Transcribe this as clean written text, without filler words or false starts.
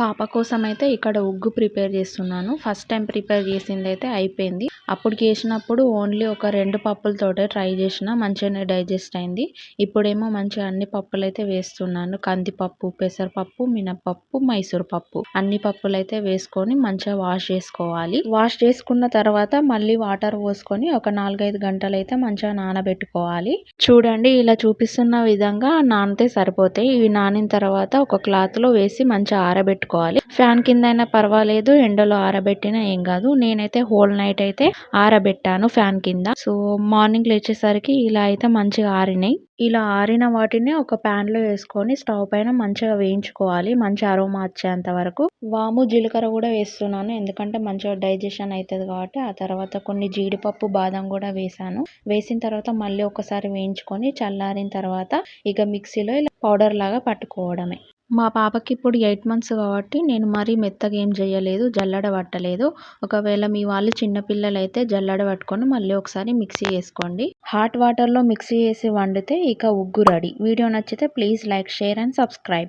పాప కోసం అయితే ఇక్కడ ఉగ్గు ప్రిపేర్ చేస్తున్నాను. ఫస్ట్ టైం ప్రిపేర్ చేసిందైతే అయిపోయింది. అప్పుడు చేసినప్పుడు ఓన్లీ ఒక 2 పప్పులతోటే ట్రై చేసిన, మంచిగానే డైజెస్ట్ అయింది. ఇప్పుడేమో మంచిగా అన్ని పప్పులైతే వేస్తున్నాను. కందిపప్పు, పెసరపప్పు, మినపప్పు, మైసూర్ పప్పు అన్ని పప్పులైతే వేసుకొని మంచిగా వాష్ చేసుకోవాలి. వాష్ చేసుకున్న తర్వాత మళ్ళీ వాటర్ పోసుకొని ఒక 4-5 గంటలైతే మంచిగా నానబెట్టుకోవాలి. చూడండి, ఇలా చూపిస్తున్న విధంగా నానితే సరిపోతాయి. ఇవి నానిన తర్వాత ఒక క్లాత్ లో వేసి మంచిగా ఆరబెట్టుకోవాలి. ఫ్యాన్ కింద అయినా పర్వాలేదు, ఎండలో ఆరబెట్టినా ఏం కాదు. నేనైతే హోల్ నైట్ అయితే ఆరబెట్టాను ఫ్యాన్ కింద. సో మార్నింగ్ లేచేసరికి ఇలా అయితే మంచిగా ఆరినాయి. ఇలా ఆరిన వాటిని ఒక ప్యాన్ లో వేసుకొని స్టవ్ పైన మంచిగా వేయించుకోవాలి, మంచి అరోమా వచ్చేంత వరకు. వాము జీలకర్ర కూడా వేస్తున్నాను, ఎందుకంటే మంచిగా డైజెషన్ అవుతుంది కాబట్టి. ఆ తర్వాత కొన్ని జీడిపప్పు, బాదం కూడా వేసాను. వేసిన తర్వాత మళ్ళీ ఒకసారి వేయించుకొని చల్లారిన తర్వాత ఇక మిక్సీలో ఇలా పౌడర్ లాగా పట్టుకోవడమే. మా పాపకి ఇప్పుడు 8 మంత్స్ కాబట్టి నేను మరీ మెత్తగా ఏం చేయలేదు, జల్లెడ పట్టలేదు. ఒకవేళ మీ వాళ్ళు చిన్నపిల్లలైతే జల్లెడ పట్టుకొని మళ్ళీ ఒకసారి మిక్సీ వేసుకోండి. హాట్ వాటర్లో మిక్సీ వేసి వండితే ఇక ఉగ్గు రెడీ. వీడియో నచ్చితే please like, share and subscribe.